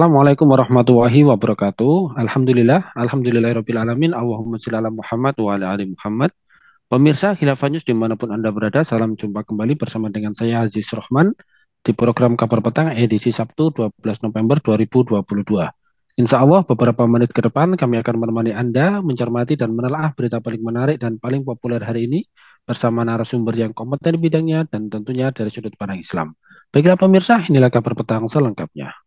Assalamualaikum warahmatullahi wabarakatuh. Alhamdulillahirabbil alamin. Allahumma shalli ala Muhammad wa ala ali Muhammad. Pemirsa Khilafah News dimanapun Anda berada, salam jumpa kembali bersama dengan saya Aziz Rohman di program Kabar Petang edisi Sabtu 12 November 2022. Insya Allah beberapa menit ke depan kami akan menemani Anda mencermati dan menelaah berita paling menarik dan paling populer hari ini bersama narasumber yang kompeten di bidangnya dan tentunya dari sudut pandang Islam. Baiklah pemirsa, inilah Kabar Petang selengkapnya.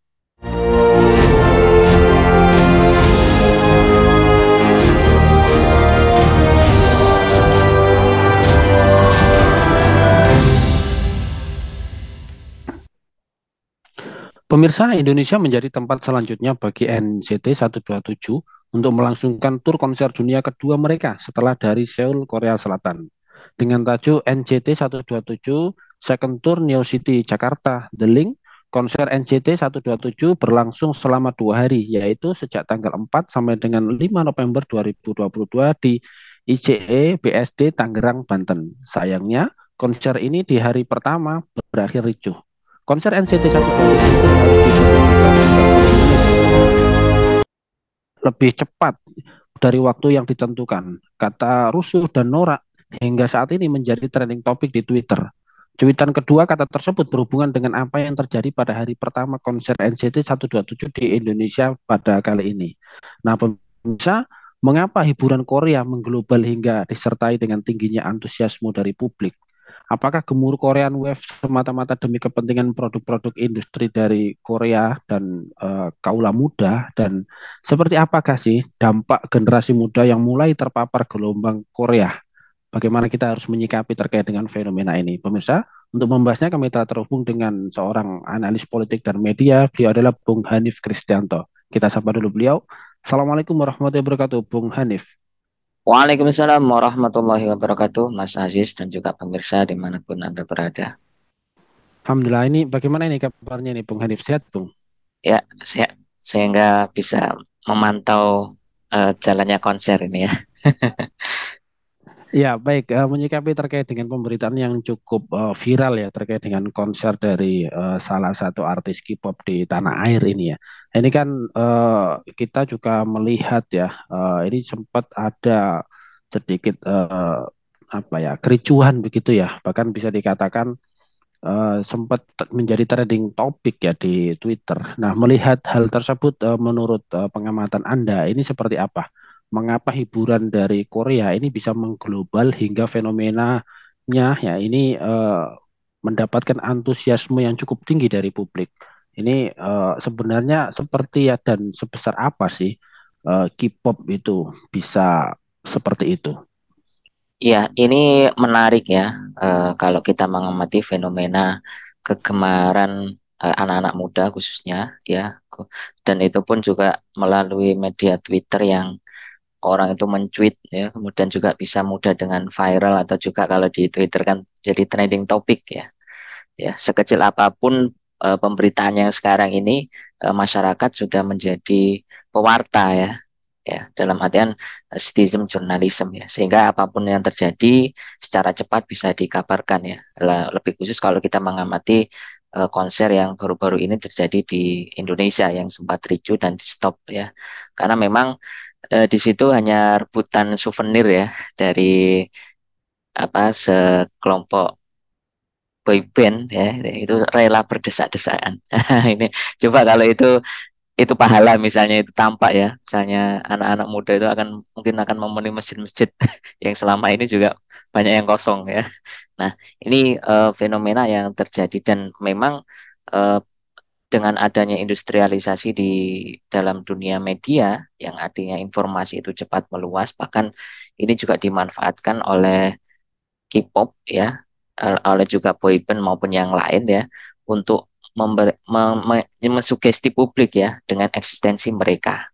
Pemirsa, Indonesia menjadi tempat selanjutnya bagi NCT 127 untuk melangsungkan tur konser dunia kedua mereka setelah dari Seoul, Korea Selatan. Dengan tajuk NCT 127 Second Tour Neo City Jakarta The Link, konser NCT 127 berlangsung selama 2 hari, yaitu sejak tanggal 4 sampai dengan 5 November 2022 di ICE BSD Tangerang, Banten. Sayangnya, konser ini di hari pertama berakhir ricuh. Konser NCT 127 itu harus diberhentikan 30 menit lebih cepat dari waktu yang ditentukan, kata Rusuh dan Norak hingga saat ini menjadi trending topik di Twitter. Cuitan kedua kata tersebut berhubungan dengan apa yang terjadi pada hari pertama konser NCT 127 di Indonesia pada kali ini. Nah, pemirsa, mengapa hiburan Korea mengglobal hingga disertai dengan tingginya antusiasme dari publik? Apakah gemuruh Korean Wave semata-mata demi kepentingan produk-produk industri dari Korea dan kaula muda? Dan seperti apakah sih dampak generasi muda yang mulai terpapar gelombang Korea? Bagaimana kita harus menyikapi terkait dengan fenomena ini? Pemirsa, untuk membahasnya kami telah terhubung dengan seorang analis politik dan media. Beliau adalah Bung Hanif Kristianto. Kita sapa dulu beliau. Assalamualaikum warahmatullahi wabarakatuh, Bung Hanif. Waalaikumsalam warahmatullahi wabarakatuh, Mas Aziz dan juga pemirsa dimanapun Anda berada. Alhamdulillah, ini bagaimana ini kabarnya nih, Bung Hanif? Sehat, Bung? Ya, sehingga bisa memantau jalannya konser ini ya. Ya, baik. Menyikapi terkait dengan pemberitaan yang cukup viral ya terkait dengan konser dari salah satu artis K-pop di tanah air ini ya. Ini kan kita juga melihat ya, ini sempat ada sedikit apa ya kericuhan begitu ya. Bahkan bisa dikatakan sempat menjadi trending topik ya di Twitter. Nah, melihat hal tersebut menurut pengamatan Anda ini seperti apa? Mengapa hiburan dari Korea ini bisa mengglobal hingga fenomenanya ya ini mendapatkan antusiasme yang cukup tinggi dari publik. Ini sebenarnya seperti ya dan sebesar apa sih K-pop itu bisa seperti itu? Ya, ini menarik ya kalau kita mengamati fenomena kegemaran anak-anak muda khususnya ya. Dan itu pun juga melalui media Twitter yang orang itu mencuit ya, kemudian juga bisa mudah dengan viral atau juga kalau di Twitter kan jadi trending topik ya. Ya, sekecil apapun pemberitaan yang sekarang ini masyarakat sudah menjadi pewarta ya. Ya, dalam artian citizen journalism ya, sehingga apapun yang terjadi secara cepat bisa dikabarkan ya. Lebih khusus kalau kita mengamati konser yang baru-baru ini terjadi di Indonesia yang sempat ricu dan di stop ya, karena memang di situ hanya rebutan souvenir ya dari apa sekelompok boy band ya, itu rela berdesak-desakan. Ini coba kalau itu pahala misalnya itu tampak ya, misalnya anak-anak muda itu akan mungkin akan memenuhi masjid-masjid yang selama ini juga banyak yang kosong ya. Nah, ini fenomena yang terjadi dan memang eh, dengan adanya industrialisasi di dalam dunia media yang artinya informasi itu cepat meluas, bahkan ini juga dimanfaatkan oleh K-pop ya, oleh juga boyband maupun yang lain ya, untuk mensugesti publik ya dengan eksistensi mereka.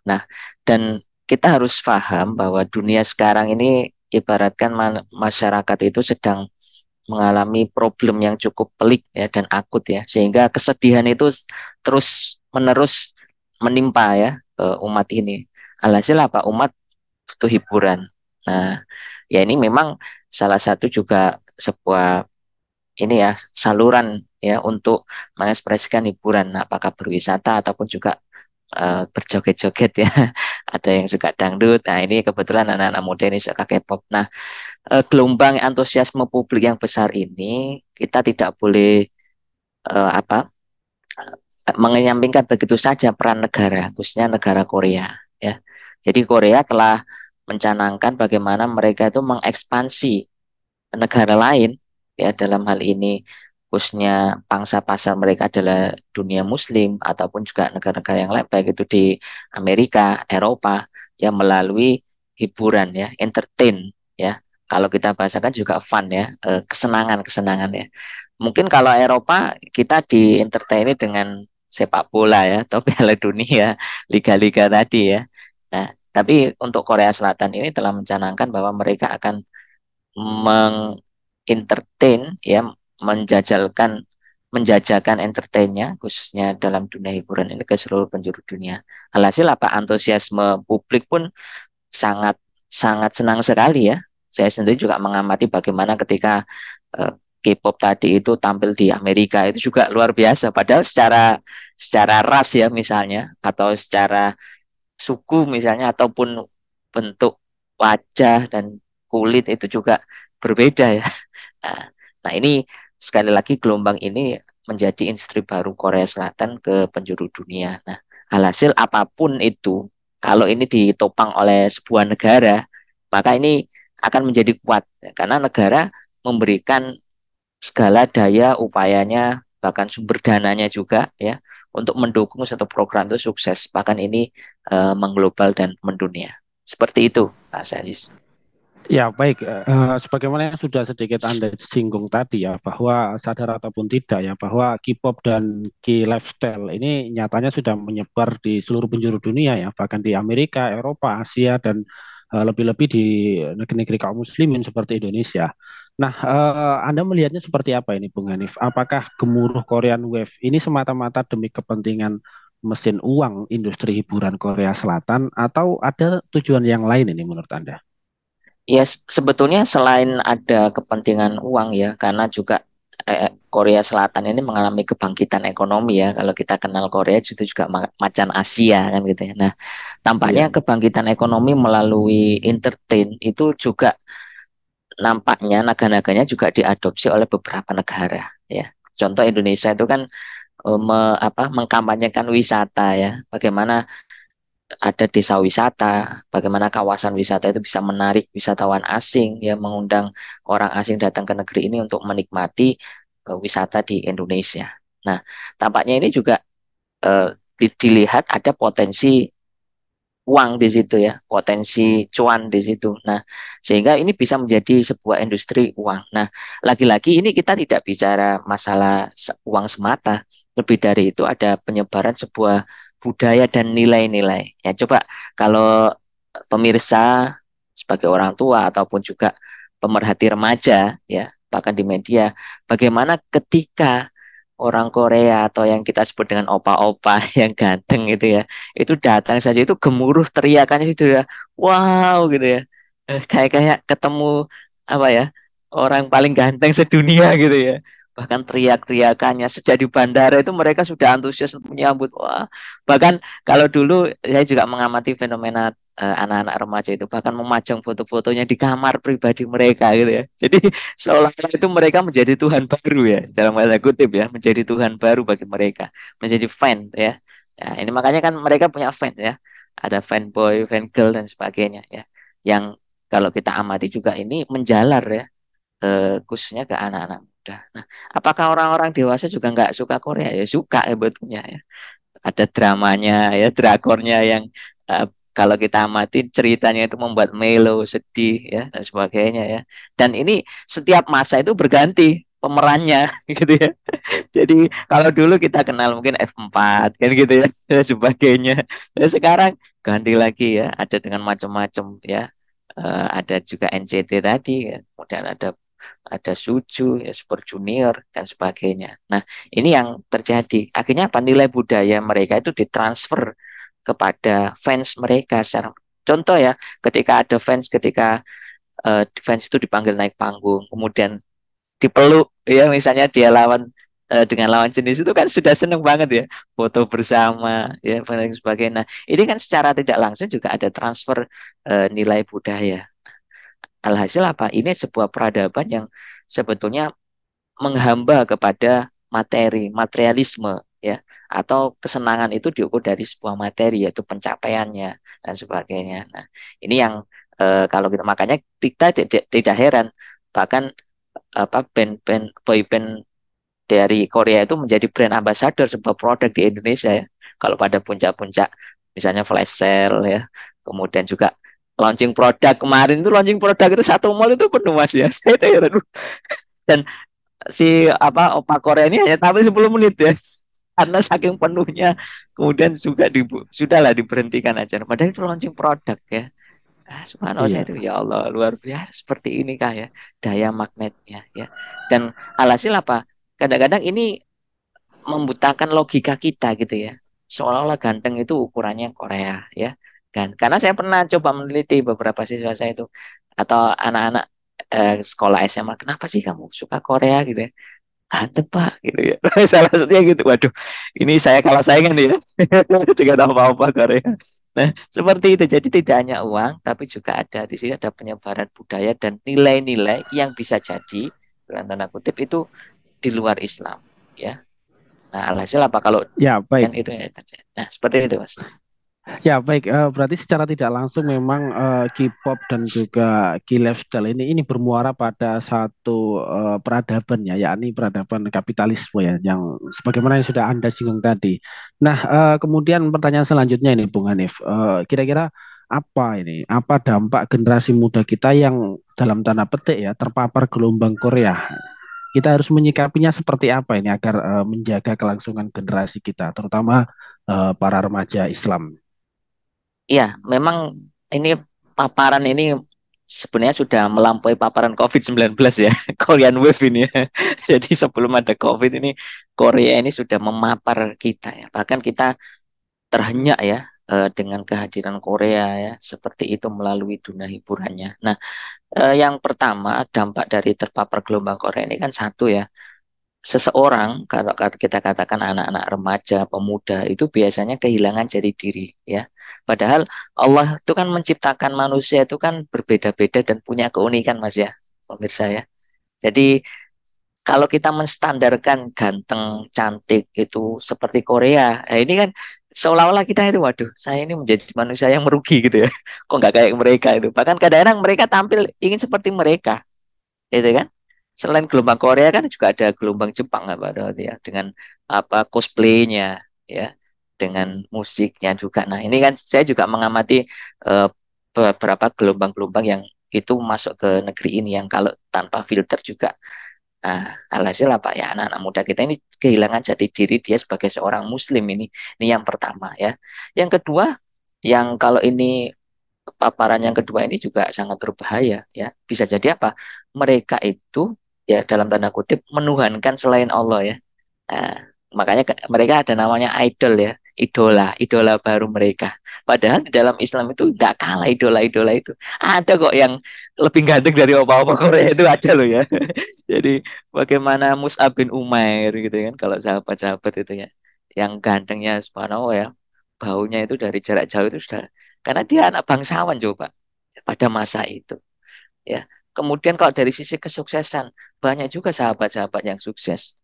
Nah, dan kita harus paham bahwa dunia sekarang ini ibaratkan masyarakat itu sedang mengalami problem yang cukup pelik ya dan akut ya, sehingga kesedihan itu terus menerus menimpa ya umat ini. Alhasil apa? Umat butuh hiburan. Nah, ya ini memang salah satu juga sebuah ini ya saluran ya untuk mengekspresikan hiburan, apakah berwisata ataupun juga berjoget-joget ya. Ada yang suka dangdut. Nah, ini kebetulan anak-anak muda ini suka K-pop. Nah, gelombang antusiasme publik yang besar ini kita tidak boleh apa mengenyampingkan begitu saja peran negara, khususnya negara Korea ya. Jadi Korea telah mencanangkan bagaimana mereka itu mengekspansi negara lain ya, dalam hal ini khususnya pangsa pasar mereka adalah dunia Muslim ataupun juga negara-negara yang lain, baik itu di Amerika, Eropa, yang melalui hiburan ya, entertain ya. Kalau kita bahasakan juga fun ya, kesenangan-kesenangan ya. Mungkin kalau Eropa kita di entertain dengan sepak bola ya, atau Piala Dunia, liga-liga tadi ya. Nah, tapi untuk Korea Selatan ini telah mencanangkan bahwa mereka akan mengentertain ya, menjajalkan menjajakan entertainnya khususnya dalam dunia hiburan ini ke seluruh penjuru dunia. Alhasil apa, antusiasme publik pun sangat sangat senang sekali ya. Saya sendiri juga mengamati bagaimana ketika K-pop tadi itu tampil di Amerika itu juga luar biasa. Padahal secara secara ras ya misalnya, atau secara suku misalnya, ataupun bentuk wajah dan kulit itu juga berbeda ya. Nah, nah ini sekali lagi gelombang ini menjadi industri baru Korea Selatan ke penjuru dunia. Nah, alhasil apapun itu, kalau ini ditopang oleh sebuah negara, maka ini akan menjadi kuat karena negara memberikan segala daya upayanya, bahkan sumber dananya juga ya, untuk mendukung satu program itu sukses, bahkan ini mengglobal dan mendunia. Seperti itu, Pak Salis. Ya, baik. Sebagaimana yang sudah sedikit Anda singgung tadi ya, bahwa sadar ataupun tidak ya, bahwa K-pop dan K-lifestyle ini nyatanya sudah menyebar di seluruh penjuru dunia ya, bahkan di Amerika, Eropa, Asia, dan lebih-lebih di negeri-negeri kaum muslimin seperti Indonesia. Nah, Anda melihatnya seperti apa ini, Bung Hanif? Apakah gemuruh Korean Wave ini semata-mata demi kepentingan mesin uang industri hiburan Korea Selatan, atau ada tujuan yang lain ini menurut Anda? Ya, sebetulnya selain ada kepentingan uang ya, karena juga Korea Selatan ini mengalami kebangkitan ekonomi ya. Kalau kita kenal Korea itu juga macan Asia kan gitu ya. Nah, tampaknya Iya. kebangkitan ekonomi melalui entertain itu juga nampaknya naga-naganya juga diadopsi oleh beberapa negara ya. Contoh Indonesia itu kan mengkampanyekan wisata ya. Bagaimana ada desa wisata, bagaimana kawasan wisata itu bisa menarik wisatawan asing ya, mengundang orang asing datang ke negeri ini untuk menikmati wisata di Indonesia. Nah, tampaknya ini juga eh, dilihat ada potensi uang di situ ya, potensi cuan di situ. Nah, sehingga ini bisa menjadi sebuah industri uang. Nah, lagi-lagi ini kita tidak bicara masalah uang semata. Lebih dari itu ada penyebaran sebuah budaya dan nilai-nilai. Ya, coba kalau pemirsa sebagai orang tua ataupun juga pemerhati remaja ya, bahkan di media, bagaimana ketika orang Korea atau yang kita sebut dengan opa-opa yang ganteng gitu ya, itu datang saja itu gemuruh teriakannya itu ya, wow gitu ya. Kayak kayak ketemu apa ya, orang paling ganteng sedunia gitu ya. Bahkan teriak-teriakannya sejak di bandara itu mereka sudah antusias untuk menyambut. Wah, bahkan kalau dulu saya juga mengamati fenomena anak-anak remaja itu bahkan memajang foto-fotonya di kamar pribadi mereka gitu ya. Jadi seolah-olah itu mereka menjadi Tuhan baru ya, dalam tanda kutip ya, menjadi Tuhan baru bagi mereka, menjadi fan ya. Ya, ini makanya kan mereka punya fan ya, ada fanboy, fan girl dan sebagainya ya, yang kalau kita amati juga ini menjalar ya, khususnya ke anak-anak muda. Nah, apakah orang-orang dewasa juga nggak suka Korea? Ya suka ya betulnya ya. Ada dramanya ya, drakornya yang eh, kalau kita amati ceritanya itu membuat melo, sedih ya dan sebagainya ya. Dan ini setiap masa itu berganti pemerannya gitu ya. Jadi kalau dulu kita kenal mungkin F4 kan gitu ya dan sebagainya. Dan sekarang ganti lagi ya, ada dengan macam-macam ya. Ada juga NCT tadi ya. Kemudian ada Suju, ya, Super Junior dan sebagainya. Nah, ini yang terjadi. Akhirnya apa? Nilai budaya mereka itu ditransfer kepada fans mereka secara contoh ya, ketika ada fans, ketika fans itu dipanggil naik panggung, kemudian dipeluk ya, misalnya dia lawan dengan lawan jenis itu kan sudah seneng banget ya, foto bersama ya dan sebagainya. Nah, ini kan secara tidak langsung juga ada transfer nilai budaya. Alhasil apa? Ini sebuah peradaban yang sebetulnya menghamba kepada materi, materialisme ya, atau kesenangan itu diukur dari sebuah materi yaitu pencapaiannya dan sebagainya. Nah, ini yang kalau kita makanya kita tidak heran bahkan apa band-band boy band dari Korea itu menjadi brand ambassador sebuah produk di Indonesia ya. Kalau pada puncak-puncak misalnya flash sale ya, kemudian juga launching produk kemarin itu launching produk itu satu mall itu penuh mas ya. Saya itu heran. Dan si apa opa Korea ini hanya tampil 10 menit ya. Karena saking penuhnya kemudian juga sudahlah diberhentikan aja. Padahal itu launching produk ya. Subhanallah saya Iya. itu ya Allah luar biasa seperti ini kah ya daya magnetnya ya. Dan alhasil apa? Kadang-kadang ini membutakan logika kita gitu ya. Seolah-olah ganteng itu ukurannya Korea ya. Kan? Karena saya pernah coba meneliti beberapa siswa saya itu atau anak-anak sekolah SMA, kenapa sih kamu suka Korea gitu ya? Ganteng Pak gitu ya. Salah satunya gitu. Waduh, ini saya kalah saingan nih ya. Dengan apa-apa Korea. Nah, seperti itu. Jadi tidak hanya uang, tapi juga ada di sini ada penyebaran budaya dan nilai-nilai yang bisa jadi dalam tanda kutip itu di luar Islam ya. Nah, alhasil apa kalau Ya, baik. yang itu yang terjadi. Nah, seperti itu, Mas. Ya, baik. Berarti secara tidak langsung memang K-pop dan juga K-lifestyle ini bermuara pada satu peradaban ya, yakni peradaban kapitalisme ya, yang sebagaimana yang sudah Anda singgung tadi. Nah, kemudian pertanyaan selanjutnya ini, Bung Hanif. Kira-kira apa ini? Apa dampak generasi muda kita yang dalam tanda petik ya terpapar gelombang Korea? Kita harus menyikapinya seperti apa ini agar menjaga kelangsungan generasi kita, terutama para remaja Islam. Iya, memang ini paparan ini sebenarnya sudah melampaui paparan COVID-19 ya, Korean Wave ini ya. Jadi sebelum ada COVID ini, Korea ini sudah memapar kita ya. Bahkan kita terhenyak ya dengan kehadiran Korea ya, seperti itu melalui dunia hiburannya. Nah, yang pertama dampak dari terpapar gelombang Korea ini kan satu ya, seseorang kalau kita katakan anak-anak remaja, pemuda itu biasanya kehilangan jati diri ya. Padahal Allah itu kan menciptakan manusia itu kan berbeda-beda dan punya keunikan Mas ya, pemirsa ya. Jadi kalau kita menstandarkan ganteng, cantik itu seperti Korea, nah ini kan seolah-olah kita itu, waduh, saya ini menjadi manusia yang merugi gitu ya. Kok nggak kayak mereka itu. Bahkan kadang-kadang mereka tampil ingin seperti mereka itu kan. Selain gelombang Korea kan juga ada gelombang Jepang apa ya dengan apa cosplaynya ya, dengan musiknya juga. Nah, ini kan saya juga mengamati eh, beberapa gelombang-gelombang yang itu masuk ke negeri ini yang kalau tanpa filter juga. Nah, alhasil apa ya anak-anak muda kita ini kehilangan jati diri dia sebagai seorang muslim ini yang pertama ya. Yang kedua, yang kalau ini paparan yang kedua ini juga sangat berbahaya ya. Bisa jadi apa? Mereka itu ya dalam tanda kutip menuhankan selain Allah ya. Nah, makanya mereka ada namanya idol ya, idola baru mereka. Padahal di dalam Islam itu nggak kalah idola-idola itu. Ada kok yang lebih ganteng dari opa-opa Korea itu ada loh ya. Jadi bagaimana Mus'ab bin Umair gitu kan, kalau sahabat-sahabat itu ya, yang gantengnya subhanallah ya, baunya itu dari jarak jauh itu sudah, karena dia anak bangsawan coba pada masa itu ya. Kemudian kalau dari sisi kesuksesan, banyak juga sahabat-sahabat yang sukses.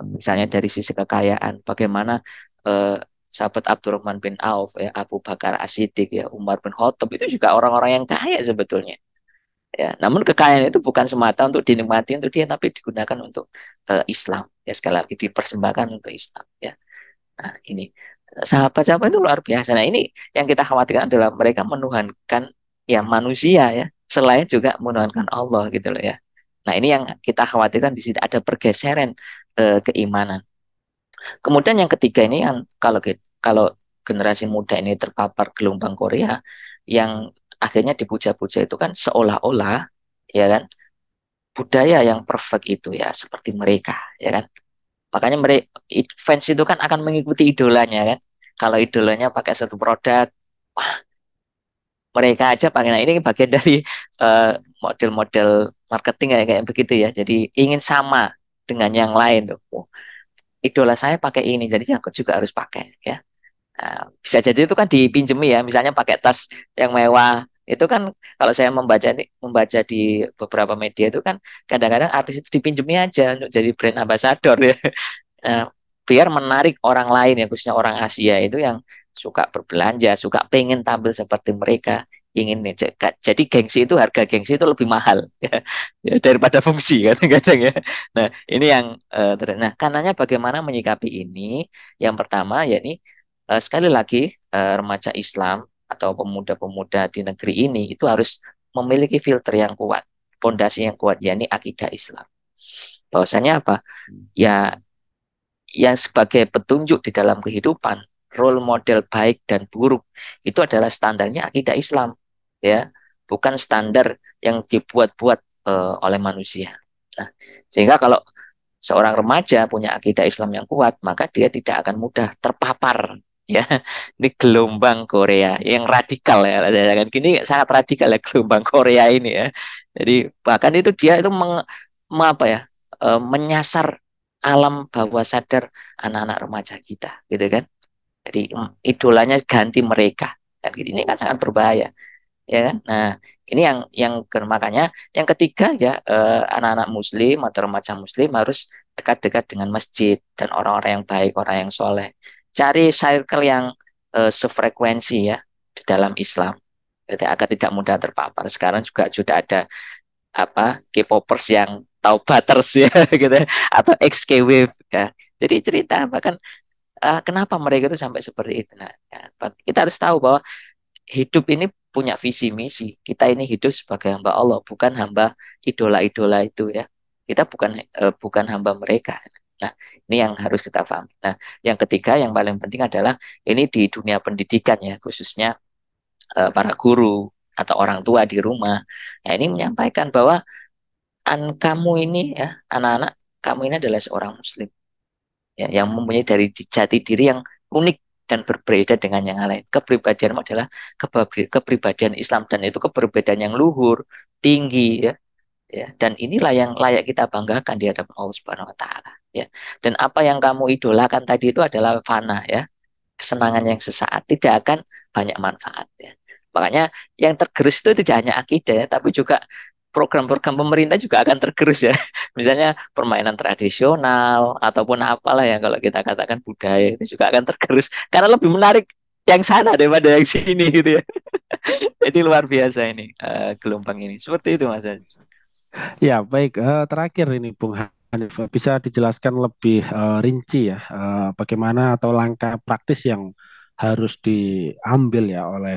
Misalnya dari sisi kekayaan, bagaimana eh, sahabat Abdurrahman bin Auf, ya, Abu Bakar As-Siddiq, ya, Umar bin Khattab itu juga orang-orang yang kaya sebetulnya. Ya, namun kekayaan itu bukan semata untuk dinikmati untuk dia, tapi digunakan untuk Islam. Ya, sekali lagi dipersembahkan untuk Islam. Ya, nah ini sahabat-sahabat itu luar biasa. Nah ini yang kita khawatirkan adalah mereka menuhankan ya manusia ya, selain juga menuhankan Allah gitu loh ya. Nah ini yang kita khawatirkan di sini ada pergeseran keimanan. Kemudian yang ketiga ini yang kalau generasi muda ini terpapar gelombang Korea yang akhirnya dipuja-puja itu kan seolah-olah ya kan budaya yang perfect itu ya seperti mereka ya kan. Makanya mereka fans itu kan akan mengikuti idolanya kan. Kalau idolanya pakai satu produk, wah mereka aja pakai. Nah ini bagian dari eh, model-model marketing kayak begitu ya. Jadi ingin sama dengan yang lain tuh. Oh, idola saya pakai ini, jadi aku juga harus pakai ya. Nah, bisa jadi itu kan dipinjemi ya, misalnya pakai tas yang mewah. Itu kan kalau saya membaca di beberapa media itu kan kadang-kadang artis itu dipinjemi aja untuk jadi brand ambassador ya. Nah, biar menarik orang lain ya, khususnya orang Asia itu yang suka berbelanja, suka pengen tampil seperti mereka, ingin jadi gengsi itu, harga gengsi itu lebih mahal ya, ya, daripada fungsi kadang-kadang ya. Nah, ini yang nah, karenanya bagaimana menyikapi ini? Yang pertama ya ini sekali lagi remaja Islam atau pemuda-pemuda di negeri ini itu harus memiliki filter yang kuat, pondasi yang kuat, yakni akidah Islam. Bahwasanya apa? Ya, yang sebagai petunjuk di dalam kehidupan, role model baik dan buruk itu adalah standarnya akidah Islam, ya, bukan standar yang dibuat-buat oleh manusia. Nah, sehingga kalau seorang remaja punya akidah Islam yang kuat, maka dia tidak akan mudah terpapar ya di gelombang Korea yang radikal ya. Kan gini sangat radikal ya gelombang Korea ini ya. Jadi bahkan itu dia itu apa ya, menyasar alam bawah sadar anak-anak remaja kita gitu kan. Jadi idolanya ganti mereka kan gitu. Ini kan sangat berbahaya ya kan. Nah, ini makanya yang ketiga ya, anak-anak muslim atau remaja muslim harus dekat-dekat dengan masjid dan orang-orang yang baik, orang yang soleh. Cari circle yang sefrekuensi ya di dalam Islam. Jadi agar tidak mudah terpapar. Sekarang juga sudah ada apa K-popers yang taubaters ya gitu ya, atau XK-Wave ya. Jadi cerita bahkan kenapa mereka itu sampai seperti itu. Nah, ya, kita harus tahu bahwa hidup ini punya visi misi. Kita ini hidup sebagai hamba Allah, bukan hamba idola-idola itu ya. Kita bukan hamba mereka. Nah, ini yang harus kita pahami. Nah, yang ketiga yang paling penting adalah ini di dunia pendidikan ya, khususnya para guru atau orang tua di rumah. Nah, ini menyampaikan bahwa kamu ini ya, anak-anak, kamu ini adalah seorang muslim ya, yang mempunyai dari jati diri yang unik dan berbeda dengan yang lain. Kepribadianmu adalah kepribadian Islam dan itu keberbedaan yang luhur, tinggi ya. Ya, dan inilah yang layak kita banggakan di hadapan Allah Subhanahu wa taala ya. Dan apa yang kamu idolakan tadi itu adalah fana ya. Kesenangan yang sesaat tidak akan banyak manfaat ya. Makanya yang tergerus itu tidak hanya akidah ya, tapi juga program-program pemerintah juga akan tergerus ya. Misalnya permainan tradisional ataupun apalah yang kalau kita katakan budaya itu juga akan tergerus karena lebih menarik yang sana daripada yang sini gitu ya. Jadi luar biasa ini gelombang ini. Seperti itu Mas Agus. Ya, baik. Terakhir ini Bung Hanif, bisa dijelaskan lebih rinci ya, bagaimana atau langkah praktis yang harus diambil ya oleh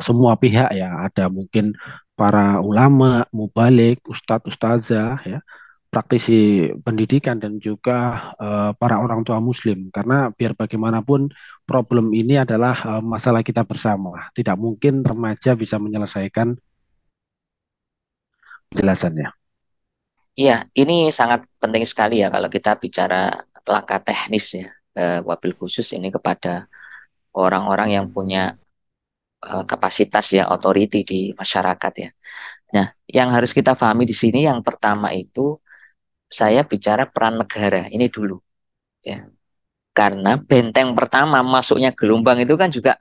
semua pihak ya. Ada mungkin para ulama, mubalik, ustadz, ustazah, ya, praktisi pendidikan dan juga para orang tua Muslim. Karena biar bagaimanapun problem ini adalah masalah kita bersama. Tidak mungkin remaja bisa menyelesaikan penjelasannya. Iya, ini sangat penting sekali ya kalau kita bicara langkah teknis ya, wabil khusus ini kepada orang-orang yang punya kapasitas ya, authority di masyarakat ya. Nah, yang harus kita pahami di sini yang pertama itu saya bicara peran negara ini dulu ya. Karena benteng pertama masuknya gelombang itu kan juga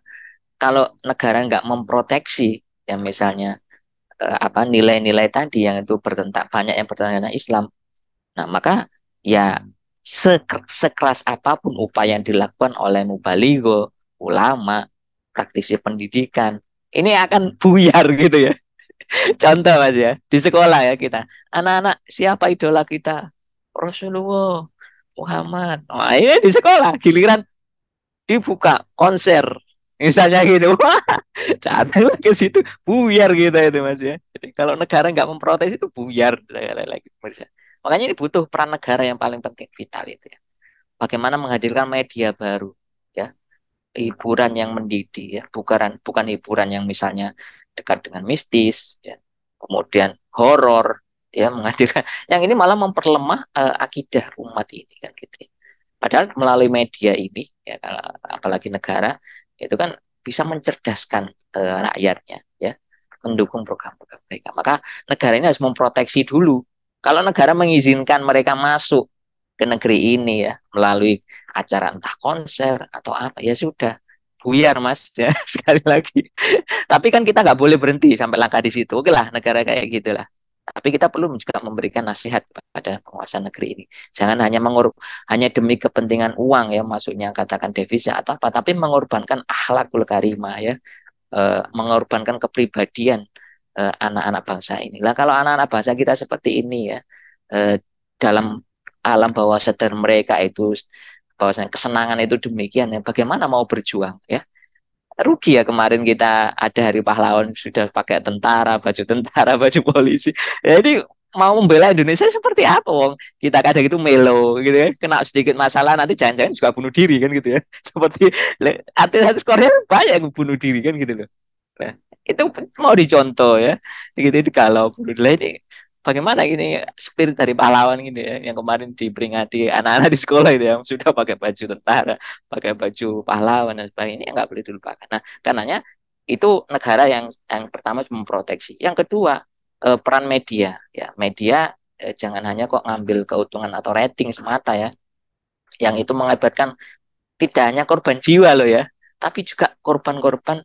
kalau negara nggak memproteksi ya, misalnya apa nilai-nilai tadi yang itu banyak yang bertentangan dengan Islam. Nah, maka ya sekeras apapun upaya yang dilakukan oleh mubaligo, ulama, praktisi pendidikan, ini akan buyar gitu ya. Contoh Mas ya, di sekolah ya kita. Anak-anak, siapa idola kita? Rasulullah Muhammad. Wah, ini di sekolah, giliran dibuka konser. Misalnya gitu. Wah, datang ke situ buyar gitu itu Mas ya. Jadi kalau negara nggak memprotes itu buyar lagi. Makanya ini butuh peran negara yang paling penting vital itu ya. Bagaimana menghadirkan media baru ya, hiburan yang mendidik ya, bukan bukan hiburan yang misalnya dekat dengan mistis ya, kemudian horor ya, menghadirkan yang ini malah memperlemah akidah umat ini kan gitu ya. Padahal melalui media ini ya, apalagi negara itu kan bisa mencerdaskan rakyatnya ya, mendukung program-program mereka. Maka negara ini harus memproteksi dulu. Kalau negara mengizinkan mereka masuk ke negeri ini ya melalui acara entah konser atau apa ya sudah buyar mas ya sekali lagi. Tapi kan kita nggak boleh berhenti sampai langkah di situ. Oke lah negara kayak gitulah. Tapi kita perlu juga memberikan nasihat kepada penguasa negeri ini. Jangan hanya hanya demi kepentingan uang ya, maksudnya katakan devisa atau apa, tapi mengorbankan akhlakul karimah ya, mengorbankan kepribadian anak-anak bangsa ini. Lah kalau anak-anak bangsa kita seperti ini ya, dalam alam bawah sadar mereka itu bahwasanya kesenangan itu demikian ya, bagaimana mau berjuang ya? Rugi ya kemarin kita ada hari pahlawan sudah pakai tentara, baju tentara, baju polisi. Jadi mau membela Indonesia seperti apa wong? Kita kadang itu melo gitu kan, kena sedikit masalah nanti jangan-jangan juga bunuh diri kan gitu ya. Seperti artis-artis Korea banyak yang bunuh diri kan gitu loh. Nah, itu mau dicontoh ya. Gitu itu kalau bunuh diri ini bagaimana ini spirit dari pahlawan gitu ya yang kemarin diperingati anak-anak di sekolah itu yang sudah pakai baju tentara, pakai baju pahlawan dan sebagainya ini nggak boleh dilupakan. Nah, karenanya itu negara yang pertama memproteksi. Yang kedua peran media ya media jangan hanya kok ngambil keuntungan atau rating semata ya, yang itu mengakibatkan tidak hanya korban jiwa loh ya, tapi juga korban-korban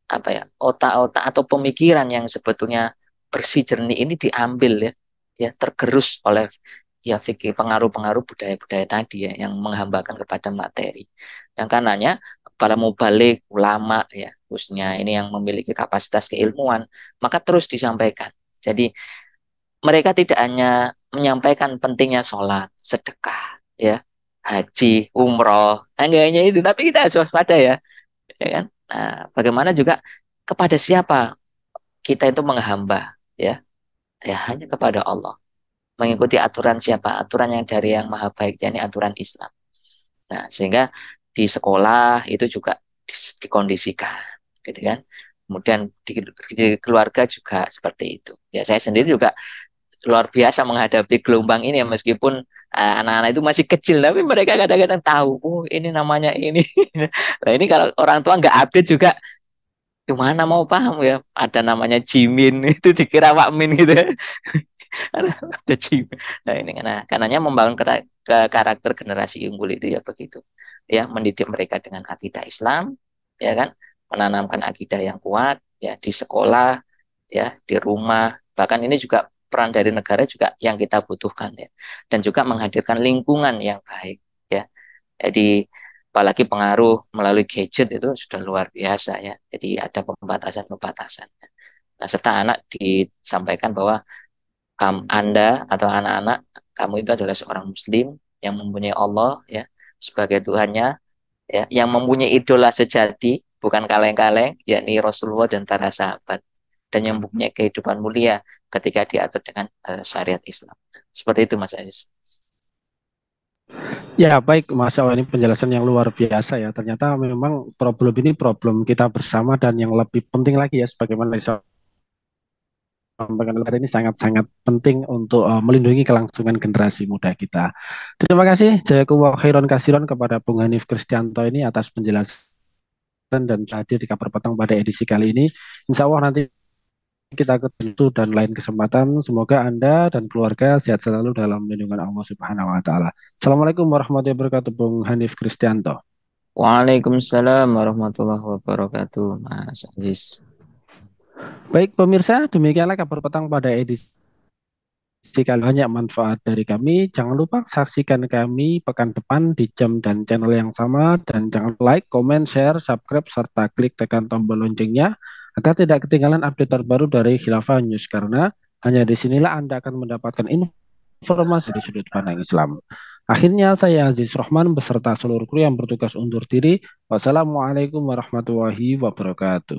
apa ya otak-otak atau pemikiran yang sebetulnya bersih jernih ini diambil ya ya tergerus oleh ya fikih pengaruh-pengaruh budaya-budaya tadi ya yang menghambakan kepada materi yang karenanya para mubalik ulama ya khususnya ini yang memiliki kapasitas keilmuan maka terus disampaikan jadi mereka tidak hanya menyampaikan pentingnya sholat sedekah ya haji umroh hanya itu tapi kita harus waspada ya kan? Nah, bagaimana juga kepada siapa kita itu menghamba, ya, ya hanya kepada Allah. Mengikuti aturan siapa? Aturan yang dari yang maha baik, yakni aturan Islam. Nah, sehingga di sekolah itu juga dikondisikan, gitu kan? Kemudian di keluarga juga seperti itu. Ya, saya sendiri juga luar biasa menghadapi gelombang ini ya meskipun anak-anak itu masih kecil tapi mereka kadang-kadang tahu oh ini namanya ini nah ini kalau orang tua nggak update juga gimana mau paham ya ada namanya Jimin itu dikira Pak Min gitu ya. Ada Jimin nah ini karenanya membangun karakter generasi unggul itu ya begitu ya mendidik mereka dengan akidah Islam ya kan menanamkan akidah yang kuat ya di sekolah ya di rumah bahkan ini juga peran dari negara juga yang kita butuhkan ya dan juga menghadirkan lingkungan yang baik ya jadi apalagi pengaruh melalui gadget itu sudah luar biasa ya. Jadi ada pembatasan-pembatasan. Nah, serta anak disampaikan bahwa Anda atau anak-anak kamu itu adalah seorang muslim yang mempunyai Allah ya sebagai Tuhannya ya, yang mempunyai idola sejati bukan kaleng-kaleng yakni Rasulullah dan para sahabat dan yang mempunyai kehidupan mulia ketika diatur dengan syariat Islam. Seperti itu Mas Aziz. Ya, baik, Mas Awa, ini penjelasan yang luar biasa ya. Ternyata memang problem ini problem kita bersama dan yang lebih penting lagi ya, sebagaimana disampaikan oleh ini sangat-sangat penting untuk melindungi kelangsungan generasi muda kita. Terima kasih, Jazakumullah khairan kasiron kepada Bung Hanif Kristianto ini atas penjelasan dan hadir di Kabar Petang pada edisi kali ini. Insya Allah nanti kita ketemu dan lain kesempatan. Semoga Anda dan keluarga sehat selalu dalam lindungan Allah Subhanahu wa taala. Assalamualaikum warahmatullahi wabarakatuh, Bung Hanif Kristianto. Waalaikumsalam warahmatullahi wabarakatuh, Mas Aziz. Baik pemirsa, demikianlah kabar petang pada edisi kali banyak manfaat dari kami. Jangan lupa saksikan kami pekan depan di jam dan channel yang sama dan jangan like, comment, share, subscribe serta klik tekan tombol loncengnya agar tidak ketinggalan update terbaru dari Khilafah News karena hanya di sinilah Anda akan mendapatkan informasi di sudut pandang Islam. Akhirnya saya Aziz Rohman beserta seluruh kru yang bertugas undur diri. Wassalamualaikum warahmatullahi wabarakatuh.